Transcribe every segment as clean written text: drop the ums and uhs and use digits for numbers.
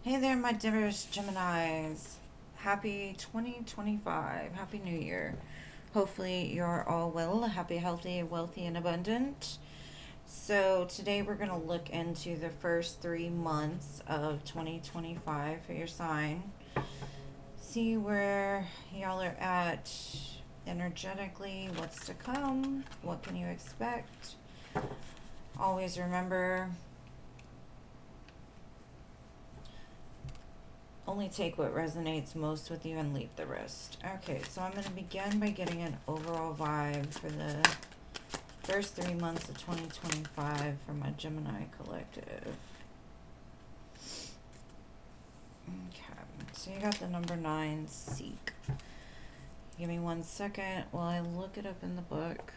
Hey there, my dearest Geminis. Happy 2025. Happy New Year. Hopefully, you're all well, happy, healthy, wealthy, and abundant. So, today we're going to look into the first 3 months of 2025 for your sign. See where y'all are at energetically, what's to come, what can you expect. Always remember, only take what resonates most with you and leave the rest. Okay, so I'm going to begin by getting an overall vibe for the first 3 months of 2025 for my Gemini collective. Okay, so you got the number 9, Seek. Give me 1 second while I look it up in the book.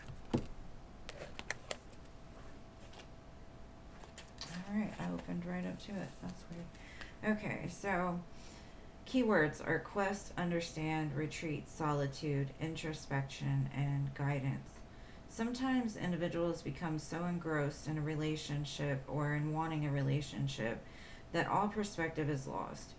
Alright, I opened right up to it. That's weird. Okay, so keywords are quest, understand, retreat, solitude, introspection, and guidance. Sometimes individuals become so engrossed in a relationship or in wanting a relationship that all perspective is lost.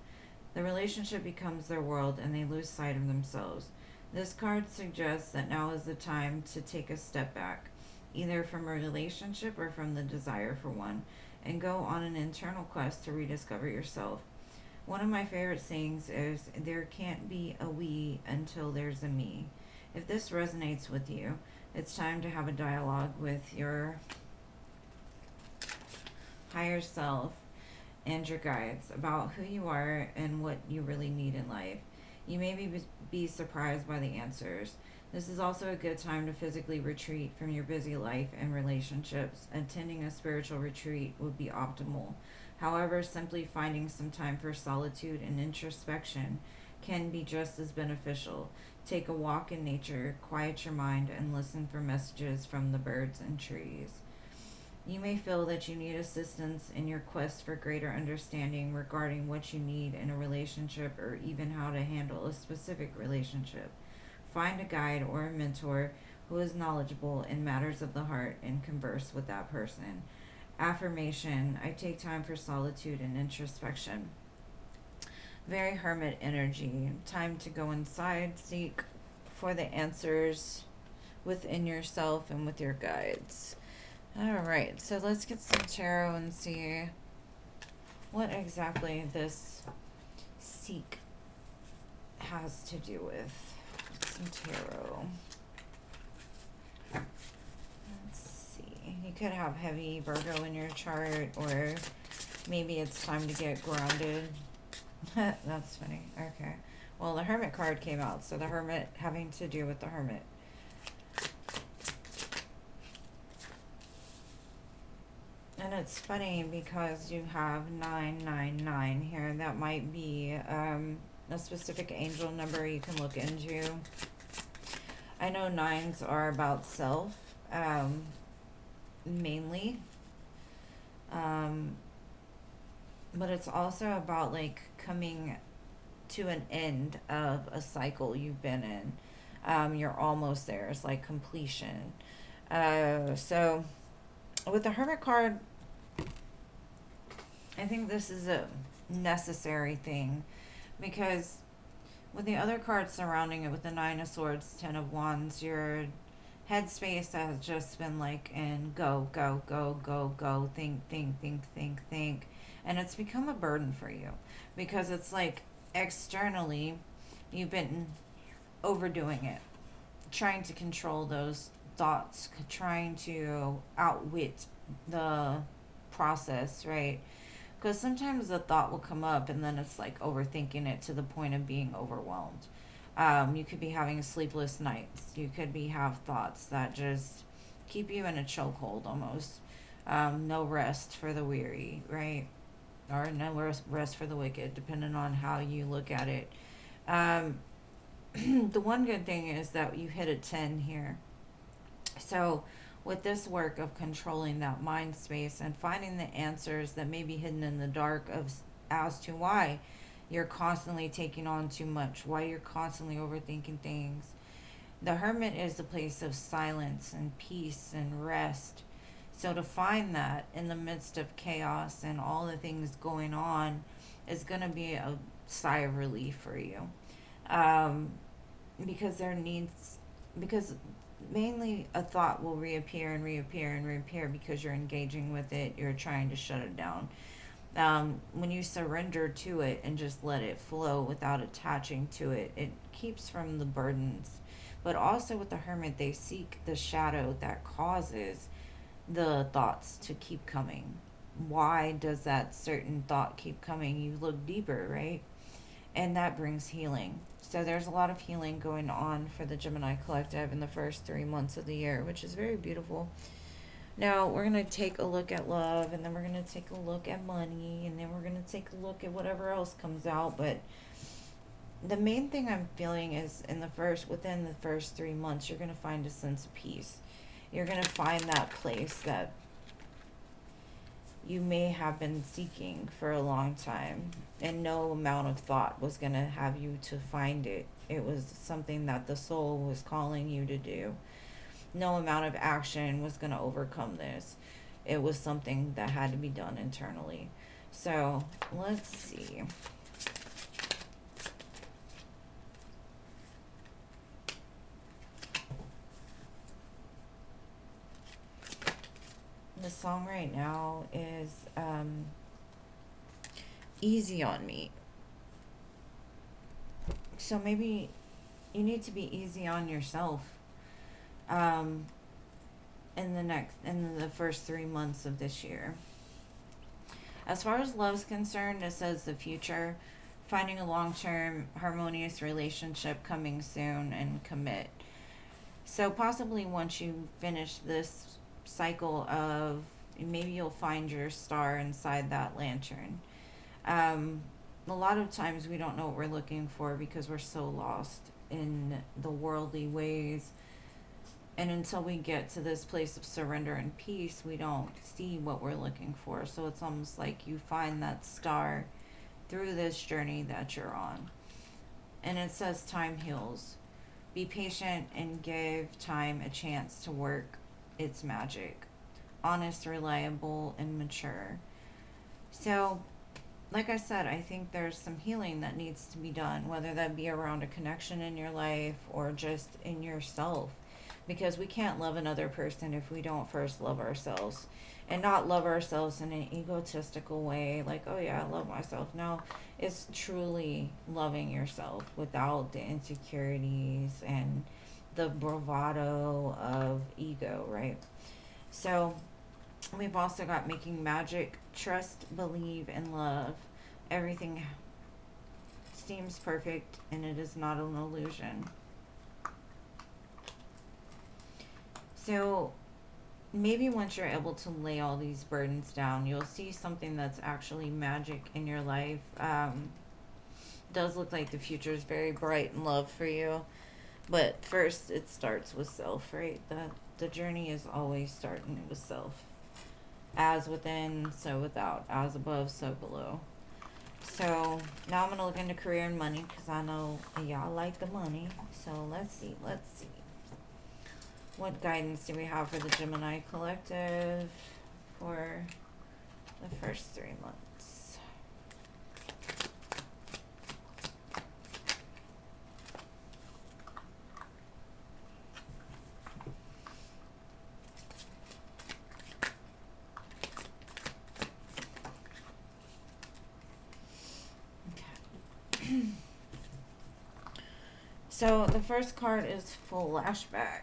The relationship becomes their world and they lose sight of themselves. This card suggests that now is the time to take a step back, either from a relationship or from the desire for one, and go on an internal quest to rediscover yourself. One of my favorite sayings is, there can't be a we until there's a me. If this resonates with you, it's time to have a dialogue with your higher self and your guides about who you are and what you really need in life. You may be surprised by the answers. This is also a good time to physically retreat from your busy life and relationships. Attending a spiritual retreat would be optimal. However, simply finding some time for solitude and introspection can be just as beneficial. Take a walk in nature, quiet your mind, and listen for messages from the birds and trees. You may feel that you need assistance in your quest for greater understanding regarding what you need in a relationship or even how to handle a specific relationship. Find a guide or a mentor who is knowledgeable in matters of the heart and converse with that person. Affirmation: I take time for solitude and introspection. Very hermit energy. Time to go inside, seek for the answers within yourself and with your guides. Alright, so let's get some tarot and see what exactly this seek has to do with. Some tarot. Let's see. You could have heavy Virgo in your chart, or maybe it's time to get grounded. That's funny. Okay. Well, the Hermit card came out, so the Hermit having to do with the Hermit. And it's funny because you have 999 here. That might be a specific angel number you can look into. I know nines are about self, mainly. But it's also about like coming to an end of a cycle you've been in. You're almost there. It's like completion. So with the Hermit card, I think this is a necessary thing, because with the other cards surrounding it, with the Nine of Swords, Ten of Wands, your headspace has just been like in go, go, go, go, go, think, think, think, think, think. And it's become a burden for you because it's like externally you've been overdoing it, trying to control those thoughts, trying to outwit the process, right? Because sometimes the thought will come up and then it's like overthinking it to the point of being overwhelmed. You could be having sleepless nights. You could have thoughts that just keep you in a chokehold almost. No rest for the weary, right? Or no rest for the wicked, depending on how you look at it. The one good thing is that you hit a 10 here. So with this work of controlling that mind space and finding the answers that may be hidden in the dark of as to why you're constantly taking on too much, why you're constantly overthinking things. The Hermit is the place of silence and peace and rest. So to find that in the midst of chaos and all the things going on, is going to be a sigh of relief for you. Um, because there needs, because mainly a thought will reappear and reappear and reappear because you're engaging with it, you're trying to shut it down. When you surrender to it and just let it flow without attaching to it, it keeps from the burdens. But also with the hermit, they seek the shadow that causes the thoughts to keep coming. Why does that certain thought keep coming? You look deeper, right? And that brings healing. So there's a lot of healing going on for the Gemini collective in the first 3 months of the year, which is very beautiful. Now we're going to take a look at love, and then we're going to take a look at money, and then we're going to take a look at whatever else comes out. But the main thing I'm feeling is within the first 3 months, you're going to find a sense of peace. You're going to find that place that you may have been seeking for a long time, and no amount of thought was going to have you to find it. It was something that the soul was calling you to do. No amount of action was going to overcome this. It was something that had to be done internally. So let's see. The song right now is Easy on Me. So maybe you need to be easy on yourself um, in the first 3 months of this year. As far as love's concerned, it says the future, finding a long-term harmonious relationship coming soon, and commit. So possibly once you finish this cycle of, maybe you'll find your star inside that lantern. Um, a lot of times we don't know what we're looking for because we're so lost in the worldly ways. And until we get to this place of surrender and peace, we don't see what we're looking for. So it's almost like you find that star through this journey that you're on. And it says time heals. Be patient and give time a chance to work its magic. Honest, reliable, and mature. So, like I said, I think there's some healing that needs to be done, whether that be around a connection in your life or just in yourself. Because we can't love another person if we don't first love ourselves. And not love ourselves in an egotistical way, like, oh yeah, I love myself. No, it's truly loving yourself without the insecurities and the bravado of ego, right? So, we've also got making magic, trust, believe, and love. Everything seems perfect, and it is not an illusion. So, maybe once you're able to lay all these burdens down, you'll see something that's actually magic in your life. Does look like the future is very bright in love for you. But first, it starts with self, right? The journey is always starting with self. As within, so without. As above, so below. So now I'm going to look into career and money because I know y'all like the money. So let's see. What guidance do we have for the Gemini collective for the first 3 months? So the first card is flashback.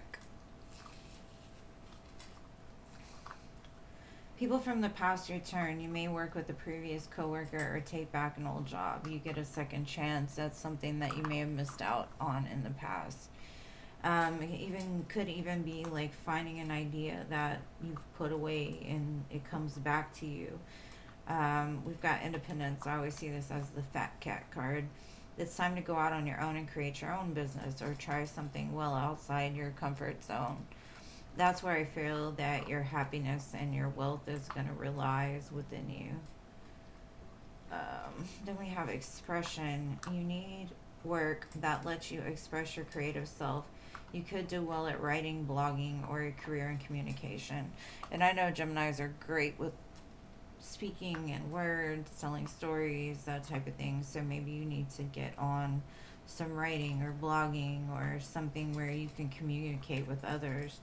People from the past return. You may work with a previous coworker or take back an old job. You get a second chance. That's something that you may have missed out on in the past. It could even be like finding an idea that you've put away and it comes back to you. We've got independence. I always see this as the fat cat card. It's time to go out on your own and create your own business or try something well outside your comfort zone. That's where I feel that your happiness and your wealth is going to realize within you. Then we have expression. You need work that lets you express your creative self. You could do well at writing, blogging, or a career in communication. And I know Geminis are great with speaking in words, telling stories, that type of thing. So maybe you need to get on some writing or blogging or something where you can communicate with others.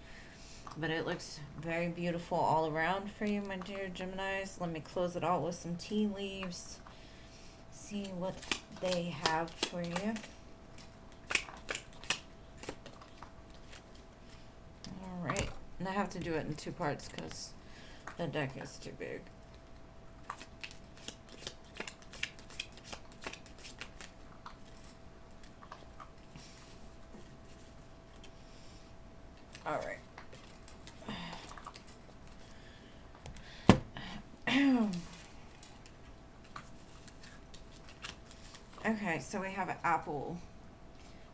But it looks very beautiful all around for you, my dear Geminis. Let me close it out with some tea leaves. See what they have for you. Alright. And I have to do it in two parts because the deck is too big. Alright. Okay, so we have an apple.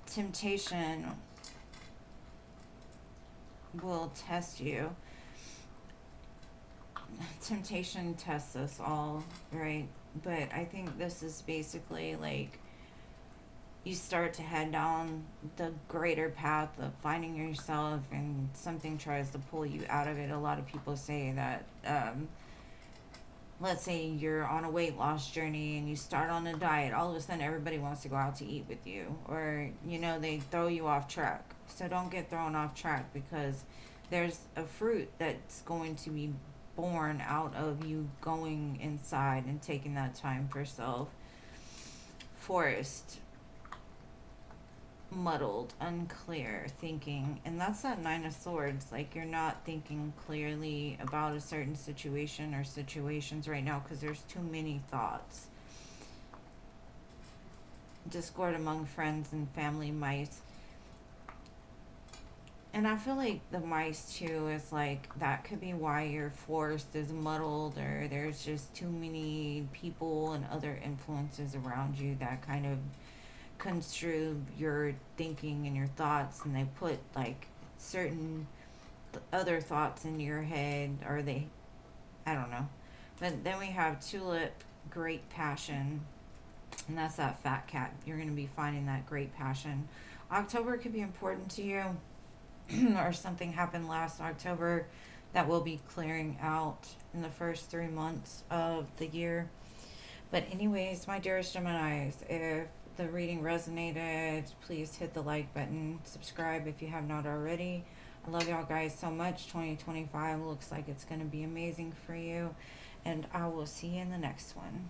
Temptation will test you. Temptation tests us all, right? But I think this is basically like you start to head down the greater path of finding yourself and something tries to pull you out of it. A lot of people say that, let's say you're on a weight loss journey and you start on a diet, all of a sudden everybody wants to go out to eat with you, or they throw you off track. So don't get thrown off track, because there's a fruit that's going to be born out of you going inside and taking that time for self. Forest, muddled, unclear thinking, and that's that Nine of Swords. Like, you're not thinking clearly about a certain situation or situations right now because there's too many thoughts. Discord among friends and family, mice. And I feel like the mice too is like, that could be why your forest is muddled, or there's just too many people and other influences around you that kind of construe your thinking and your thoughts, and they put like certain other thoughts in your head, or they, I don't know. But then we have tulip, great passion, and that's that fat cat. You're going to be finding that great passion. October could be important to you, or something happened last October that will be clearing out in the first 3 months of the year. But anyways, my dearest Geminis, if the reading resonated, please hit the like button, subscribe if you have not already. I love y'all guys so much. 2025 looks like it's going to be amazing for you, and I will see you in the next one.